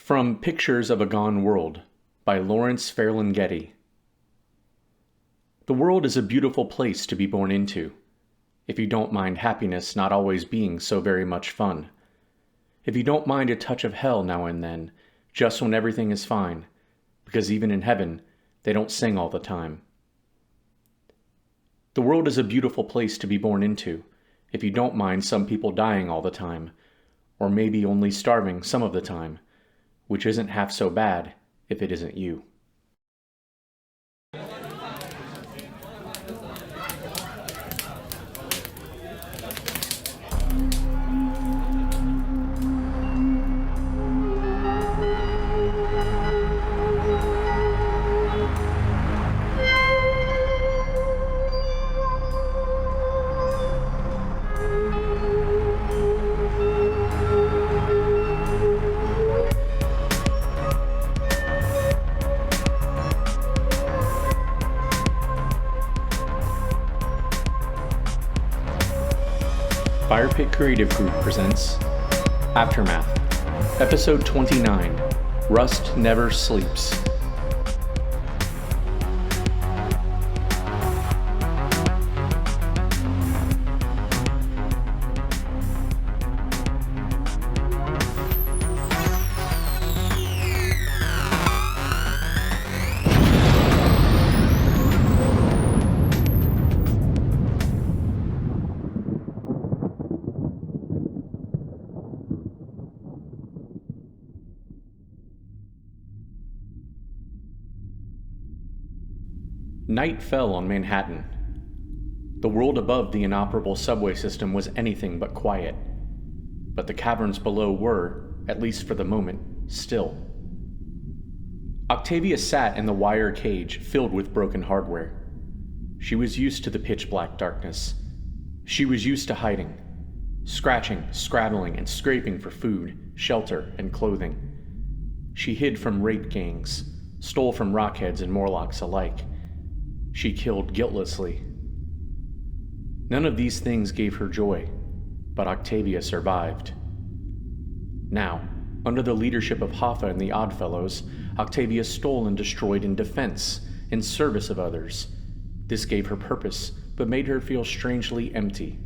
From Pictures of a Gone World by Lawrence Ferlinghetti. The world is a beautiful place to be born into, if you don't mind happiness not always being so very much fun. If you don't mind a touch of hell now and then, just when everything is fine, because even in heaven, they don't sing all the time. The world is a beautiful place to be born into, if you don't mind some people dying all the time, or maybe only starving some of the time, which isn't half so bad if it isn't you. Fire Pit Creative Group presents Aftermath, Episode 29, Rust Never Sleeps. Night fell on Manhattan. The world above the inoperable subway system was anything but quiet, but the caverns below were, at least for the moment, still. Octavia sat in the wire cage filled with broken hardware. She was used to the pitch-black darkness. She was used to hiding, scratching, scrabbling, and scraping for food, shelter, and clothing. She hid from rape gangs, stole from rockheads and Morlocks alike. She killed guiltlessly. None of these things gave her joy, but Octavia survived. Now, under the leadership of Hoffa and the Oddfellows, Octavia stole and destroyed in defense, in service of others. This gave her purpose, but made her feel strangely empty.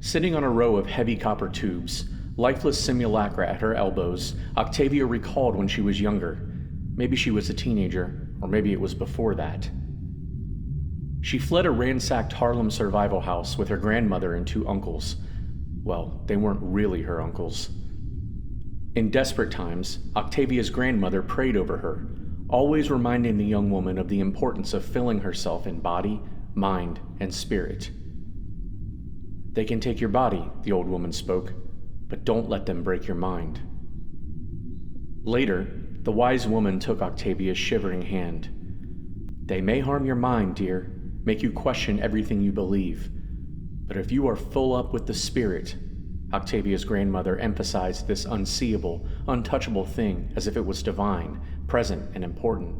Sitting on a row of heavy copper tubes, lifeless simulacra at her elbows, Octavia recalled when she was younger. Maybe she was a teenager, or maybe it was before that. She fled a ransacked Harlem survival house with her grandmother and two uncles. Well, they weren't really her uncles. In desperate times, Octavia's grandmother prayed over her, always reminding the young woman of the importance of filling herself in body, mind, and spirit. "They can take your body," the old woman spoke, "but don't let them break your mind." Later, the wise woman took Octavia's shivering hand. "They may harm your mind, dear, make you question everything you believe. But if you are full up with the spirit," Octavia's grandmother emphasized this unseeable, untouchable thing as if it was divine, present, and important,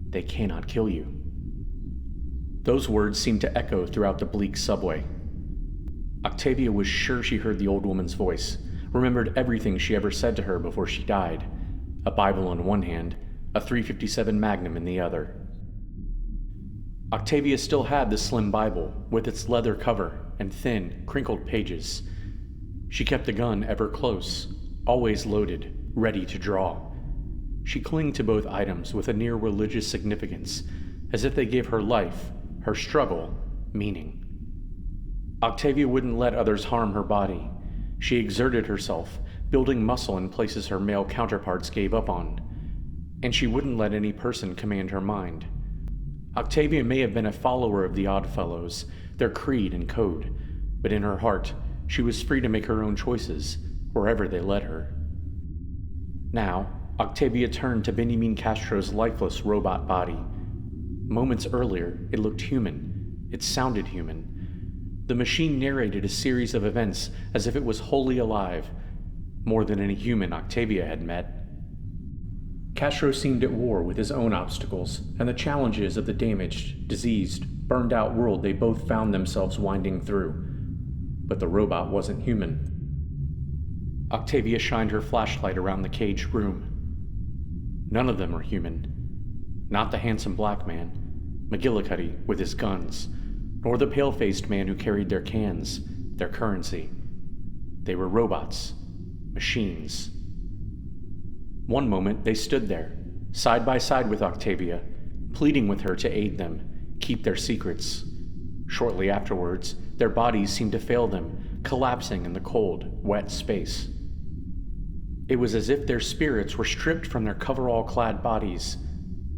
"they cannot kill you." Those words seemed to echo throughout the bleak subway. Octavia was sure she heard the old woman's voice, remembered everything she ever said to her before she died. A Bible in one hand, a .357 Magnum in the other. Octavia still had the slim Bible, with its leather cover and thin, crinkled pages. She kept the gun ever close, always loaded, ready to draw. She clung to both items with a near religious significance, as if they gave her life, her struggle, meaning. Octavia wouldn't let others harm her body. She exerted herself, building muscle in places her male counterparts gave up on. And she wouldn't let any person command her mind. Octavia may have been a follower of the Oddfellows, their creed and code, but in her heart, she was free to make her own choices, wherever they led her. Now, Octavia turned to Benjamin Castro's lifeless robot body. Moments earlier, it looked human. It sounded human. The machine narrated a series of events as if it was wholly alive, more than any human Octavia had met. Castro seemed at war with his own obstacles and the challenges of the damaged, diseased, burned-out world they both found themselves winding through. But the robot wasn't human. Octavia shined her flashlight around the caged room. None of them were human. Not the handsome black man, McGillicuddy with his guns, nor the pale-faced man who carried their cans, their currency. They were robots, machines. One moment they stood there, side by side with Octavia, pleading with her to aid them, keep their secrets. Shortly afterwards, their bodies seemed to fail them, collapsing in the cold, wet space. It was as if their spirits were stripped from their coverall-clad bodies,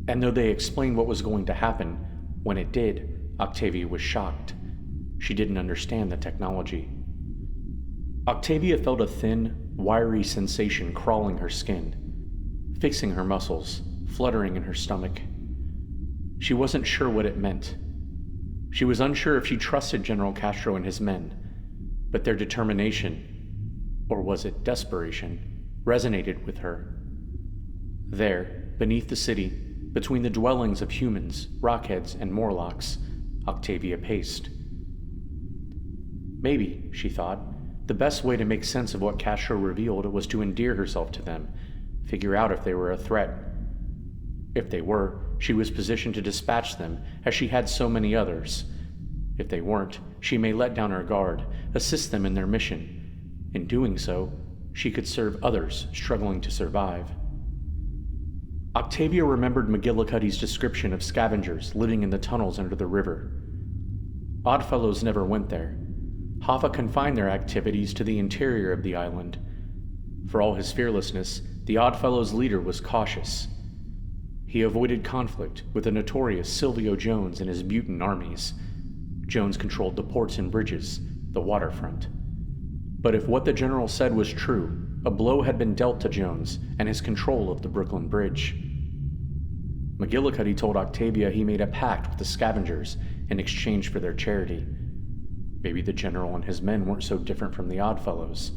and though they explained what was going to happen, when it did, Octavia was shocked. She didn't understand the technology. Octavia felt a thin, wiry sensation crawling her skin, fixing her muscles, fluttering in her stomach. She wasn't sure what it meant. She was unsure if she trusted General Castro and his men, but their determination, or was it desperation, resonated with her. There, beneath the city, between the dwellings of humans, rockheads, and Morlocks, Octavia paced. Maybe, she thought, the best way to make sense of what Castro revealed was to endear herself to them, figure out if they were a threat. If they were, she was positioned to dispatch them, as she had so many others. If they weren't, she may let down her guard, assist them in their mission. In doing so, she could serve others struggling to survive. Octavia remembered McGillicuddy's description of scavengers living in the tunnels under the river. Oddfellows never went there. Hoffa confined their activities to the interior of the island. For all his fearlessness, the Oddfellows' leader was cautious. He avoided conflict with the notorious Silvio Jones and his mutant armies. Jones controlled the ports and bridges, the waterfront. But if what the general said was true, a blow had been dealt to Jones and his control of the Brooklyn Bridge. McGillicuddy told Octavia he made a pact with the scavengers in exchange for their charity. Maybe the general and his men weren't so different from the Oddfellows.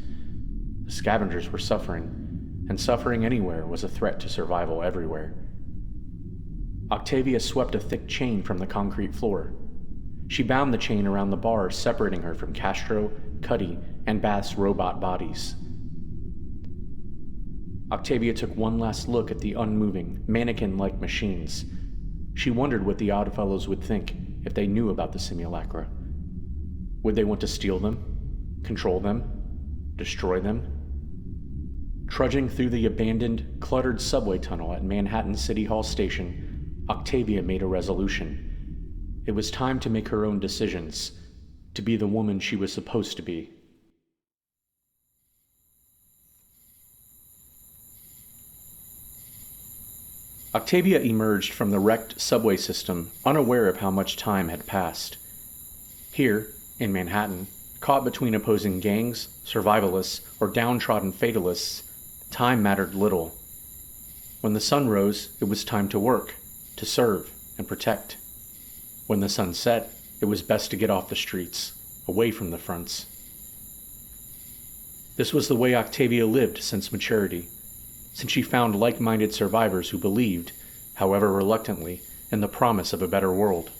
The scavengers were suffering, and suffering anywhere was a threat to survival everywhere. Octavia swept a thick chain from the concrete floor. She bound the chain around the bars separating her from Castro, Cutty, and Bath's robot bodies. Octavia took one last look at the unmoving, mannequin-like machines. She wondered what the Oddfellows would think if they knew about the simulacra. Would they want to steal them? Control them? Destroy them? Trudging through the abandoned, cluttered subway tunnel at Manhattan City Hall Station, Octavia made a resolution. It was time to make her own decisions, to be the woman she was supposed to be. Octavia emerged from the wrecked subway system, unaware of how much time had passed. Here, in Manhattan, caught between opposing gangs, survivalists, or downtrodden fatalists, time mattered little. When the sun rose, it was time to work, to serve, and protect. When the sun set, it was best to get off the streets, away from the fronts. This was the way Octavia lived since maturity, since she found like-minded survivors who believed, however reluctantly, in the promise of a better world.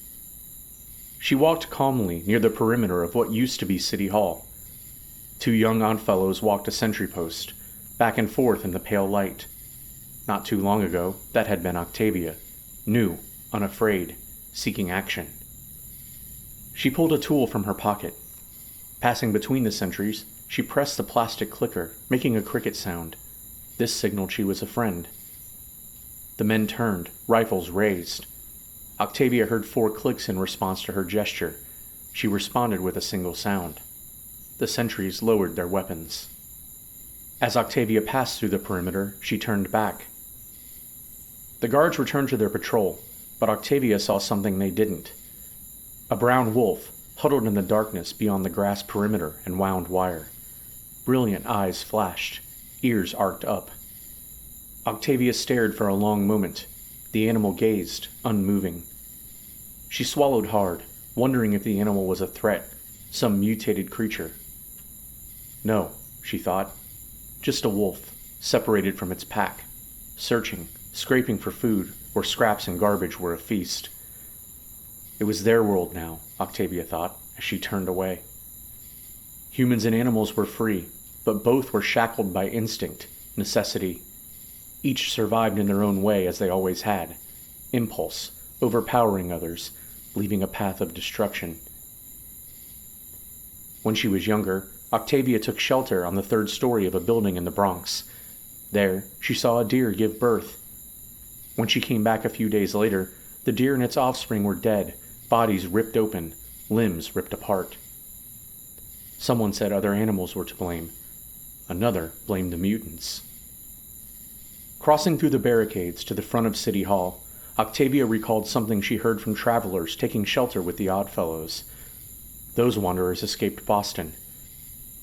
She walked calmly near the perimeter of what used to be City Hall. Two young Oddfellows walked a sentry post, back and forth in the pale light. Not too long ago, that had been Octavia, new, unafraid, seeking action. She pulled a tool from her pocket. Passing between the sentries, she pressed the plastic clicker, making a cricket sound. This signaled she was a friend. The men turned, rifles raised. Octavia heard 4 clicks in response to her gesture. She responded with a single sound. The sentries lowered their weapons. As Octavia passed through the perimeter, she turned back. The guards returned to their patrol, but Octavia saw something they didn't. A brown wolf, huddled in the darkness beyond the grass perimeter and wound wire. Brilliant eyes flashed, ears arced up. Octavia stared for a long moment. The animal gazed, unmoving. She swallowed hard, wondering if the animal was a threat, some mutated creature. No, she thought. Just a wolf, separated from its pack, searching, scraping for food, where scraps and garbage were a feast. It was their world now, Octavia thought, as she turned away. Humans and animals were free. but both were shackled by instinct, necessity. Each survived in their own way as they always had. Impulse, overpowering others, leaving a path of destruction. When she was younger, Octavia took shelter on the third story of a building in the Bronx. There, she saw a deer give birth. When she came back a few days later, the deer and its offspring were dead, bodies ripped open, limbs ripped apart. Someone said other animals were to blame. Another blamed the mutants. Crossing through the barricades to the front of City Hall, Octavia recalled something she heard from travelers taking shelter with the Oddfellows. Those wanderers escaped Boston.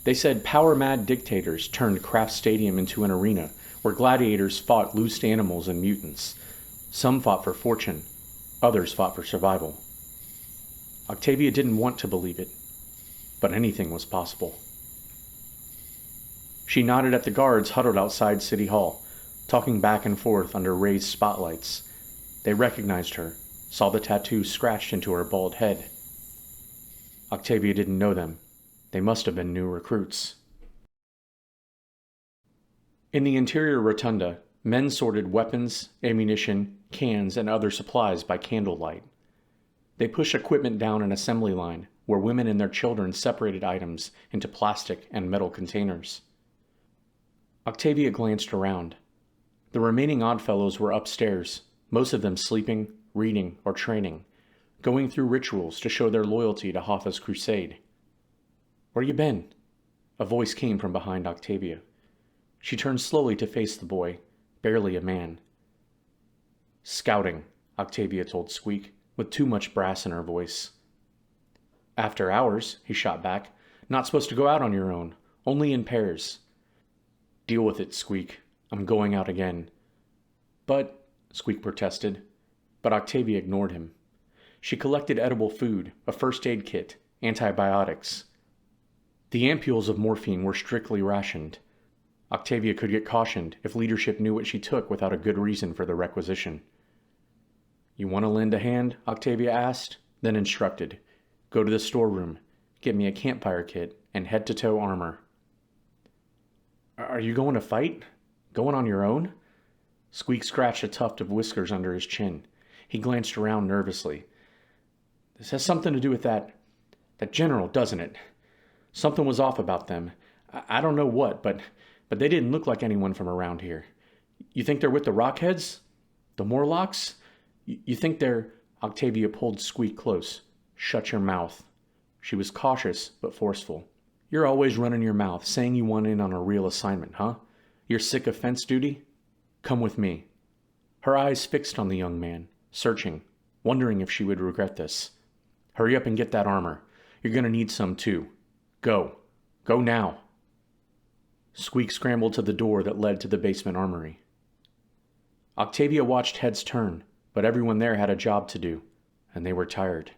They said power-mad dictators turned Kraft Stadium into an arena where gladiators fought loosed animals and mutants. Some fought for fortune, others fought for survival. Octavia didn't want to believe it, but anything was possible. She nodded at the guards huddled outside City Hall, talking back and forth under raised spotlights. They recognized her, saw the tattoo scratched into her bald head. Octavia didn't know them. They must have been new recruits. In the interior rotunda, men sorted weapons, ammunition, cans, and other supplies by candlelight. They pushed equipment down an assembly line where women and their children separated items into plastic and metal containers. Octavia glanced around. The remaining Oddfellows were upstairs, most of them sleeping, reading, or training, going through rituals to show their loyalty to Hoffa's crusade. "Where you been?" A voice came from behind Octavia. She turned slowly to face the boy, barely a man. "Scouting," Octavia told Squeak, with too much brass in her voice. "After hours," he shot back. "Not supposed to go out on your own, only in pairs." "Deal with it, Squeak. I'm going out again." "But," Squeak protested. But Octavia ignored him. She collected edible food, a first aid kit, antibiotics. The ampules of morphine were strictly rationed. Octavia could get cautioned if leadership knew what she took without a good reason for the requisition. "You want to lend a hand?" Octavia asked, then instructed. "Go to the storeroom, get me a campfire kit, and head-to-toe armor." "Are you going to fight? Going on your own?" Squeak scratched a tuft of whiskers under his chin. He glanced around nervously. "This has something to do with that general, doesn't it? Something was off about them. I don't know what, but they didn't look like anyone from around here. You think they're with the Rockheads? The Morlocks? You think they're—" Octavia pulled Squeak close. "Shut your mouth." She was cautious, but forceful. "You're always running your mouth, saying you want in on a real assignment, huh? You're sick of fence duty? Come with me." Her eyes fixed on the young man, searching, wondering if she would regret this. "Hurry up and get that armor. You're going to need some, too. Go. Go now." Squeak scrambled to the door that led to the basement armory. Octavia watched heads turn, but everyone there had a job to do, and they were tired.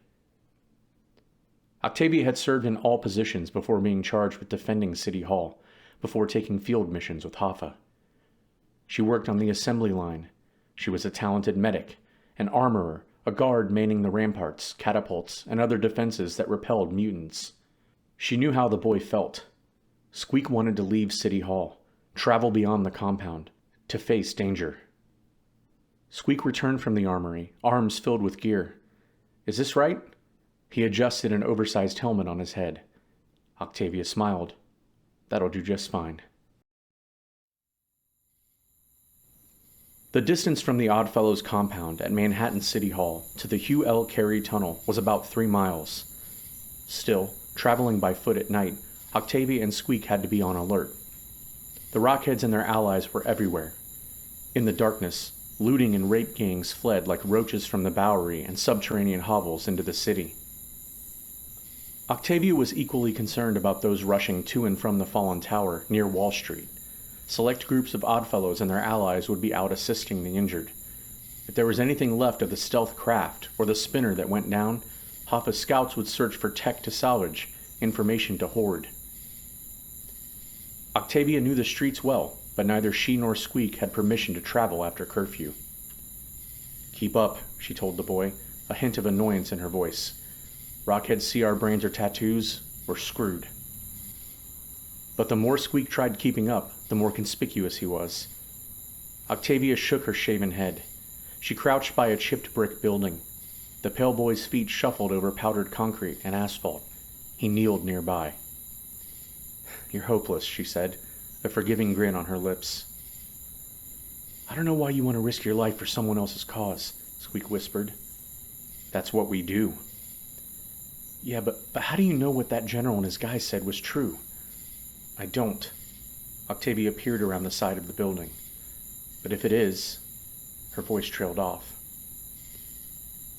Octavia had served in all positions before being charged with defending City Hall, before taking field missions with Hoffa. She worked on the assembly line. She was a talented medic, an armorer, a guard manning the ramparts, catapults, and other defenses that repelled mutants. She knew how the boy felt. Squeak wanted to leave City Hall, travel beyond the compound, to face danger. Squeak returned from the armory, arms filled with gear. "Is this right?" He adjusted an oversized helmet on his head. Octavia smiled. "That'll do just fine." The distance from the Oddfellows compound at Manhattan City Hall to the Hugh L. Carey Tunnel was about 3 miles. Still, traveling by foot at night, Octavia and Squeak had to be on alert. The Rockheads and their allies were everywhere. In the darkness, looting and rape gangs fled like roaches from the Bowery and subterranean hovels into the city. Octavia was equally concerned about those rushing to and from the fallen tower near Wall Street. Select groups of Oddfellows and their allies would be out assisting the injured. If there was anything left of the stealth craft or the spinner that went down, Hoffa's scouts would search for tech to salvage, information to hoard. Octavia knew the streets well, but neither she nor Squeak had permission to travel after curfew. "Keep up," she told the boy, a hint of annoyance in her voice. "Rockheads see our brains or tattoos, we're screwed." But the more Squeak tried keeping up, the more conspicuous he was. Octavia shook her shaven head. She crouched by a chipped brick building. The pale boy's feet shuffled over powdered concrete and asphalt. He kneeled nearby. "You're hopeless," she said, a forgiving grin on her lips. "I don't know why you want to risk your life for someone else's cause," Squeak whispered. "That's what we do." "Yeah, but how do you know what that general and his guys said was true?" "I don't." Octavia peered around the side of the building. "But if it is..." Her voice trailed off.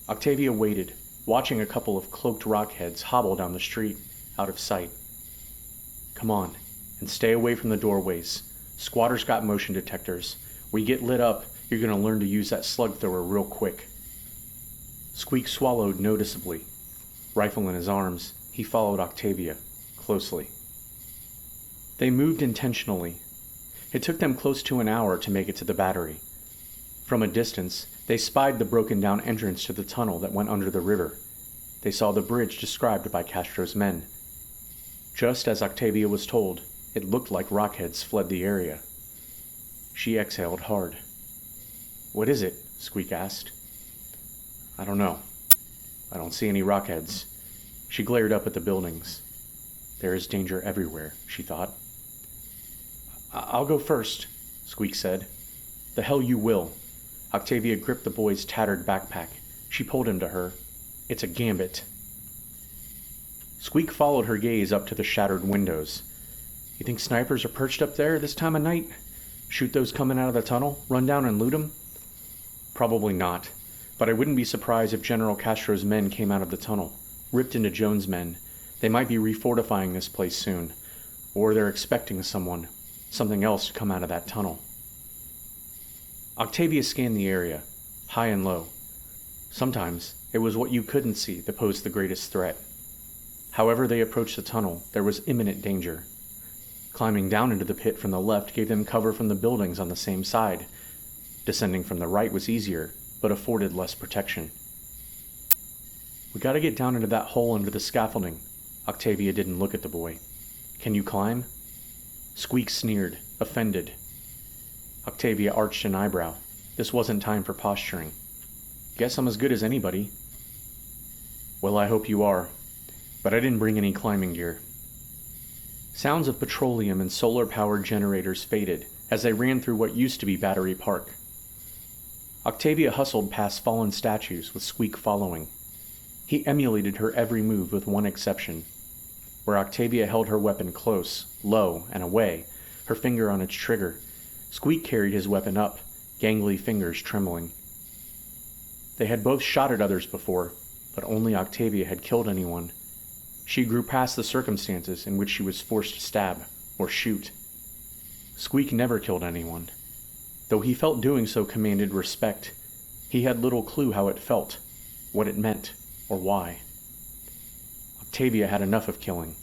Octavia waited, watching a couple of cloaked rockheads hobble down the street, out of sight. "Come on, and stay away from the doorways. Squatters got motion detectors. We get lit up, you're going to learn to use that slug thrower real quick." Squeak swallowed noticeably. Rifle in his arms, he followed Octavia, closely. They moved intentionally. It took them close to an hour to make it to the battery. From a distance, they spied the broken-down entrance to the tunnel that went under the river. They saw the bridge described by Castro's men. Just as Octavia was told, it looked like rockheads fled the area. She exhaled hard. "What is it?" Squeak asked. "I don't know. I don't see any rockheads." She glared up at the buildings. There is danger everywhere, she thought. "I'll go first," Squeak said. "The hell you will." Octavia gripped the boy's tattered backpack. She pulled him to her. "It's a gambit." Squeak followed her gaze up to the shattered windows. "You think snipers are perched up there this time of night? Shoot those coming out of the tunnel? Run down and loot them?" "Probably not. But I wouldn't be surprised if General Castro's men came out of the tunnel, ripped into Jones' men. They might be refortifying this place soon. Or they're expecting something else to come out of that tunnel." Octavia scanned the area, high and low. Sometimes it was what you couldn't see that posed the greatest threat. However they approached the tunnel, there was imminent danger. Climbing down into the pit from the left gave them cover from the buildings on the same side. Descending from the right was easier, but afforded less protection. "We gotta get down into that hole under the scaffolding." Octavia didn't look at the boy. "Can you climb?" Squeak sneered, offended. Octavia arched an eyebrow. This wasn't time for posturing. "Guess I'm as good as anybody." "Well, I hope you are. But I didn't bring any climbing gear." Sounds of petroleum and solar-powered generators faded as they ran through what used to be Battery Park. Octavia hustled past fallen statues with Squeak following. He emulated her every move with one exception. Where Octavia held her weapon close, low, and away, her finger on its trigger, Squeak carried his weapon up, gangly fingers trembling. They had both shot at others before, but only Octavia had killed anyone. She grew past the circumstances in which she was forced to stab, or shoot. Squeak never killed anyone. Though he felt doing so commanded respect, he had little clue how it felt, what it meant, or why. Octavia had enough of killing,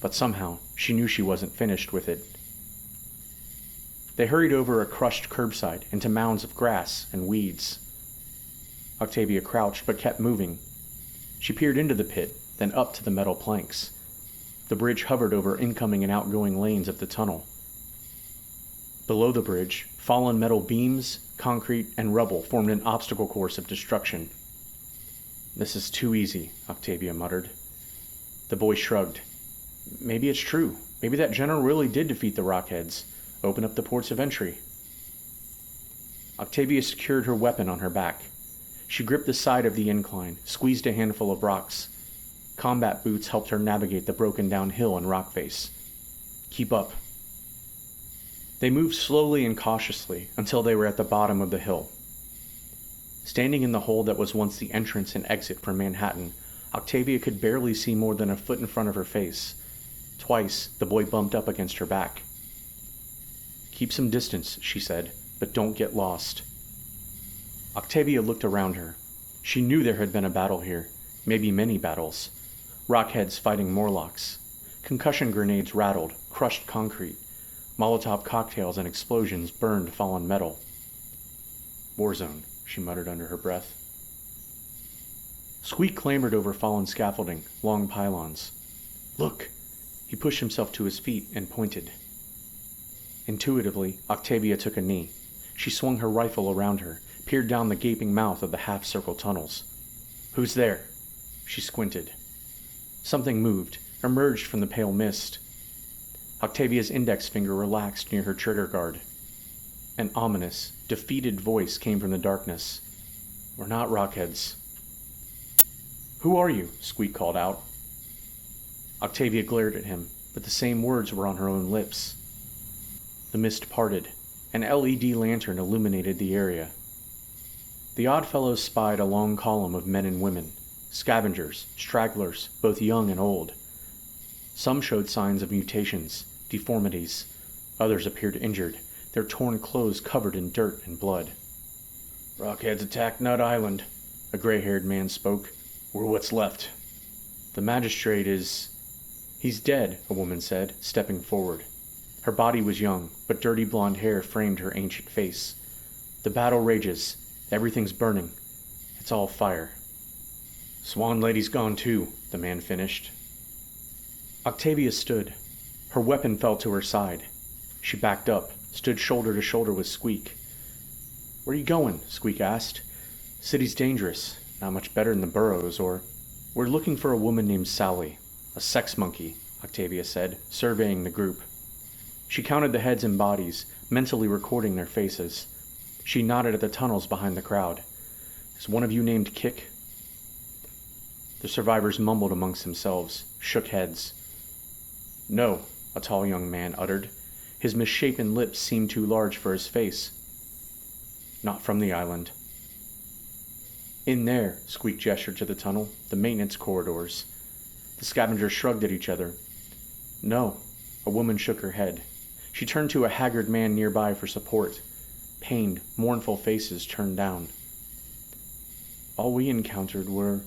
but somehow she knew she wasn't finished with it. They hurried over a crushed curbside into mounds of grass and weeds. Octavia crouched but kept moving. She peered into the pit, then up to the metal planks. The bridge hovered over incoming and outgoing lanes of the tunnel. Below the bridge, fallen metal beams, concrete, and rubble formed an obstacle course of destruction. "This is too easy," Octavia muttered. The boy shrugged. "Maybe it's true. Maybe that general really did defeat the Rockheads. Open up the ports of entry." Octavia secured her weapon on her back. She gripped the side of the incline, squeezed a handful of rocks. Combat boots helped her navigate the broken-down hill and rock face. "Keep up." They moved slowly and cautiously until they were at the bottom of the hill. Standing in the hole that was once the entrance and exit for Manhattan, Octavia could barely see more than a foot in front of her face. Twice, the boy bumped up against her back. "Keep some distance," she said, "but don't get lost." Octavia looked around her. She knew there had been a battle here, maybe many battles. Rockheads fighting Morlocks. Concussion grenades rattled, crushed concrete. Molotov cocktails and explosions burned fallen metal. "Warzone," she muttered under her breath. Squeak clambered over fallen scaffolding, long pylons. "Look!" He pushed himself to his feet and pointed. Intuitively, Octavia took a knee. She swung her rifle around her, peered down the gaping mouth of the half-circle tunnels. "Who's there?" She squinted. Something moved, emerged from the pale mist. Octavia's index finger relaxed near her trigger guard. An ominous, defeated voice came from the darkness. "We're not rockheads." "Who are you?" Squeak called out. Octavia glared at him, but the same words were on her own lips. The mist parted. An LED lantern illuminated the area. The Oddfellows spied a long column of men and women, scavengers, stragglers, both young and old. Some showed signs of mutations, deformities. Others appeared injured, their torn clothes covered in dirt and blood. "Rockheads attacked Nut Island," a gray-haired man spoke. "We're what's left. The magistrate is..." "He's dead," a woman said, stepping forward. Her body was young, but dirty blonde hair framed her ancient face. "The battle rages. Everything's burning. It's all fire." "Swan Lady's gone too," the man finished. Octavia stood. Her weapon fell to her side. She backed up, stood shoulder to shoulder with Squeak. "Where are you going?" Squeak asked. "City's dangerous. Not much better than the burrows, or..." "We're looking for a woman named Sally. A sex monkey," Octavia said, surveying the group. She counted the heads and bodies, mentally recording their faces. She nodded at the tunnels behind the crowd. "Is one of you named Kick?" The survivors mumbled amongst themselves, shook heads. "No," a tall young man uttered. His misshapen lips seemed too large for his face. "Not from the island." "In there," Squeak gestured to the tunnel, "the maintenance corridors." The scavengers shrugged at each other. "No." A woman shook her head. She turned to a haggard man nearby for support. Pained, mournful faces turned down. "All we encountered were..."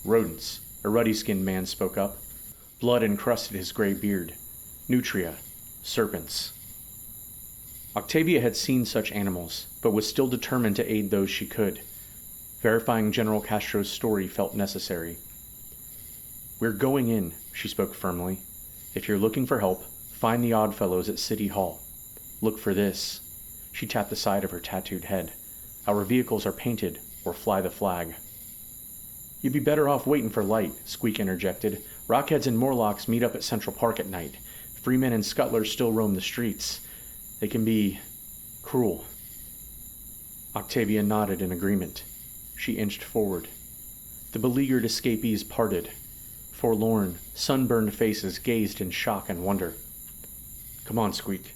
"Rodents," a ruddy-skinned man spoke up. Blood encrusted his gray beard. "Nutria. Serpents." Octavia had seen such animals, but was still determined to aid those she could. Verifying General Castro's story felt necessary. "We're going in," she spoke firmly. "If you're looking for help, find the Oddfellows at City Hall. Look for this." She tapped the side of her tattooed head. "Our vehicles are painted, or fly the flag." "You'd be better off waiting for light," Squeak interjected. "Rockheads and Morlocks meet up at Central Park at night. Freemen and scuttlers still roam the streets. They can be... cruel." Octavia nodded in agreement. She inched forward. The beleaguered escapees parted. Forlorn, sunburned faces gazed in shock and wonder. "Come on, Squeak."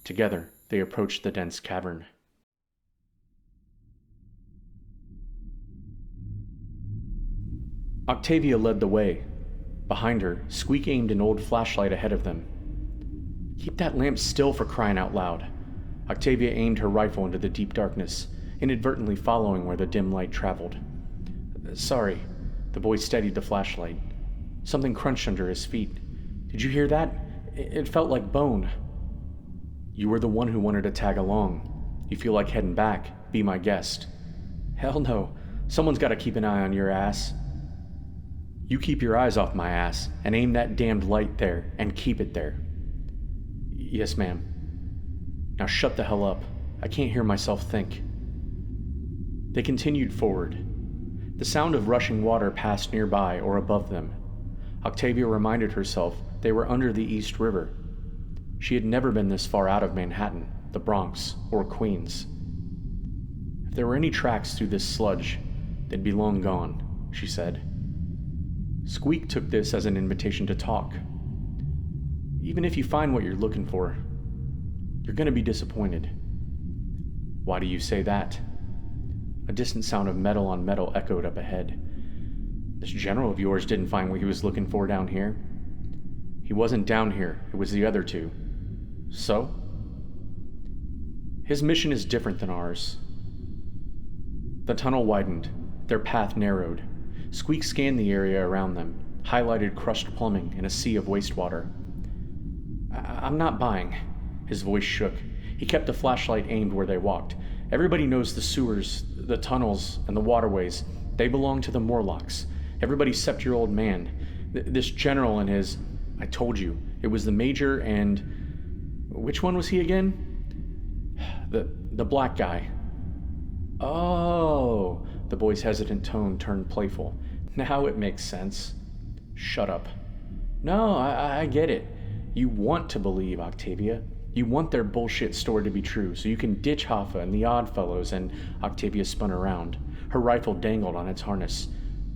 Together, they approached the dense cavern. Octavia led the way. Behind her, Squeak aimed an old flashlight ahead of them. "Keep that lamp still, for crying out loud." Octavia aimed her rifle into the deep darkness, inadvertently following where the dim light traveled. "Sorry." The boy steadied the flashlight. Something crunched under his feet. "Did you hear that? It felt like bone." "You were the one who wanted to tag along. You feel like heading back? Be my guest." "Hell no. Someone's got to keep an eye on your ass." "You keep your eyes off my ass, and aim that damned light there, and keep it there." "Yes, ma'am." "Now shut the hell up. I can't hear myself think." They continued forward. The sound of rushing water passed nearby or above them. Octavia reminded herself they were under the East River. She had never been this far out of Manhattan, the Bronx, or Queens. If there were any tracks through this sludge, they'd be long gone, she said. Squeak took this as an invitation to talk. "Even if you find what you're looking for, you're going to be disappointed." "Why do you say that?" A distant sound of metal on metal echoed up ahead. "This general of yours didn't find what he was looking for down here." "He wasn't down here, it was the other two." "So?" "His mission is different than ours." The tunnel widened, their path narrowed. Squeak scanned the area around them, highlighted crushed plumbing and a sea of wastewater. I'm not buying." His voice shook. He kept the flashlight aimed where they walked. "Everybody knows the sewers, the tunnels, and the waterways. They belong to the Morlocks. Everybody except your old man. This general and his..." I told you, it was the Major and... which one was he again? The black guy. Oh, the boy's hesitant tone turned playful. Now it makes sense. Shut up. No, I get it. You want to believe, Octavia. You want their bullshit story to be true, so you can ditch Hoffa and the Oddfellows, and Octavia spun around. Her rifle dangled on its harness.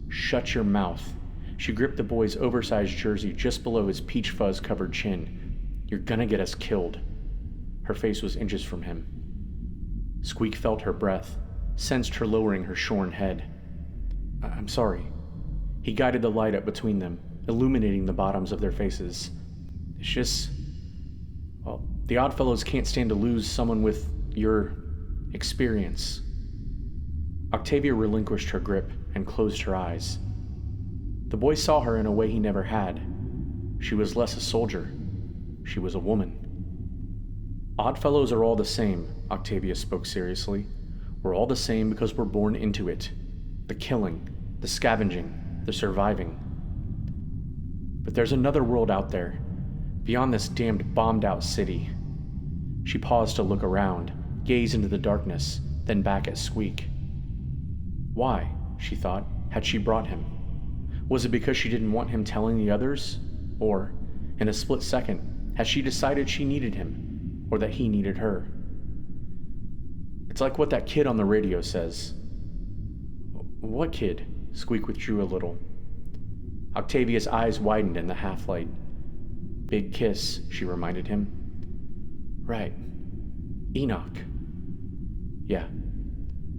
Shut your mouth. She gripped the boy's oversized jersey just below his peach fuzz-covered chin. You're gonna get us killed. Her face was inches from him. Squeak felt her breath, sensed her lowering her shorn head. I'm sorry. He guided the light up between them, illuminating the bottoms of their faces. It's just... well, the Oddfellows can't stand to lose someone with your experience. Octavia relinquished her grip and closed her eyes. The boy saw her in a way he never had. She was less a soldier. She was a woman. Oddfellows are all the same, Octavia spoke seriously. We're all the same because we're born into it. The killing, the scavenging, the surviving. But there's another world out there, beyond this damned bombed-out city. She paused to look around, gaze into the darkness, then back at Squeak. Why, she thought, had she brought him? Was it because she didn't want him telling the others? Or, in a split second, had she decided she needed him? Or that he needed her? It's like what that kid on the radio says. What kid? Squeak withdrew a little. Octavia's eyes widened in the half-light. Big kiss, she reminded him. Right. Enoch. Yeah.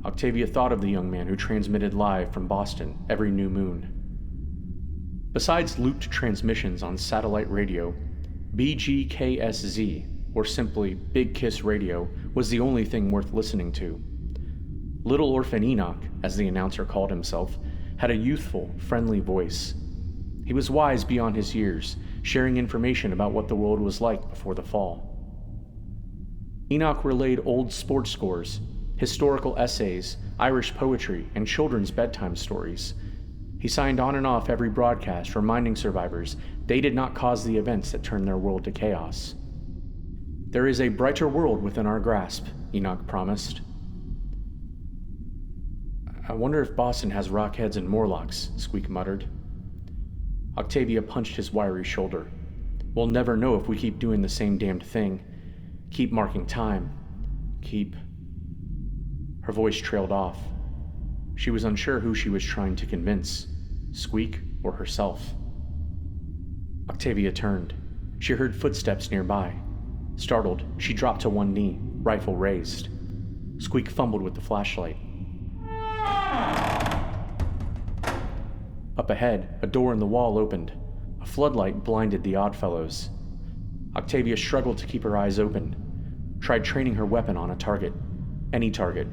Octavia thought of the young man who transmitted live from Boston every new moon. Besides looped transmissions on satellite radio, BGKSZ, or simply Big Kiss Radio, was the only thing worth listening to. Little Orphan Enoch, as the announcer called himself, had a youthful, friendly voice. He was wise beyond his years, sharing information about what the world was like before the fall. Enoch relayed old sports scores, historical essays, Irish poetry, and children's bedtime stories. He signed on and off every broadcast, reminding survivors they did not cause the events that turned their world to chaos. There is a brighter world within our grasp, Enoch promised. I wonder if Boston has rockheads and Morlocks, Squeak muttered. Octavia punched his wiry shoulder. We'll never know if we keep doing the same damned thing. Keep marking time. Keep... Her voice trailed off. She was unsure who she was trying to convince, Squeak or herself. Octavia turned. She heard footsteps nearby. Startled, she dropped to one knee, rifle raised. Squeak fumbled with the flashlight. Up ahead, a door in the wall opened. A floodlight blinded the Oddfellows. Octavia struggled to keep her eyes open. Tried training her weapon on a target. Any target.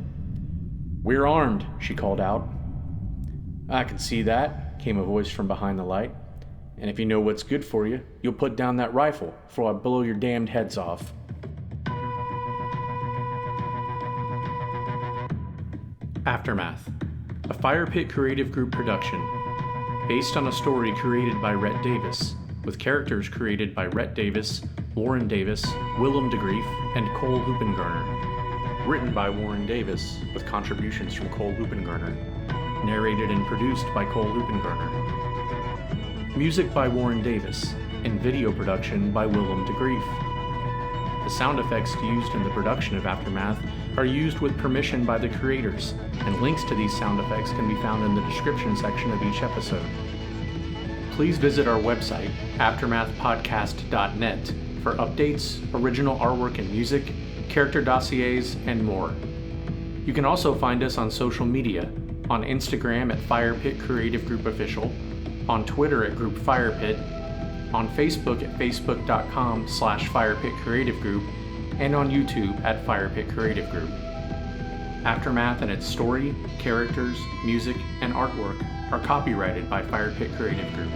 We're armed, she called out. I can see that, came a voice from behind the light. And if you know what's good for you, you'll put down that rifle before I blow your damned heads off. Aftermath, a Fire Pit Creative Group production, based on a story created by Rhett Davis, with characters created by Rhett Davis, Warren Davis, Willem de Greef, and Cole Hoopingarner. Written by Warren Davis, with contributions from Cole Hoopingarner. Narrated and produced by Cole Hoopingarner. Music by Warren Davis, and video production by Willem de Greef. The sound effects used in the production of Aftermath are used with permission by the creators, and links to these sound effects can be found in the description section of each episode. Please visit our website, aftermathpodcast.net, for updates, original artwork and music, character dossiers, and more. You can also find us on social media, on Instagram at Fire Pit Creative Group Official, on Twitter at Group Fire Pit, on Facebook at facebook.com/Fire Pit Creative Group, and on YouTube at Fire Pit Creative Group. Aftermath and its story, characters, music, and artwork are copyrighted by Fire Pit Creative Group.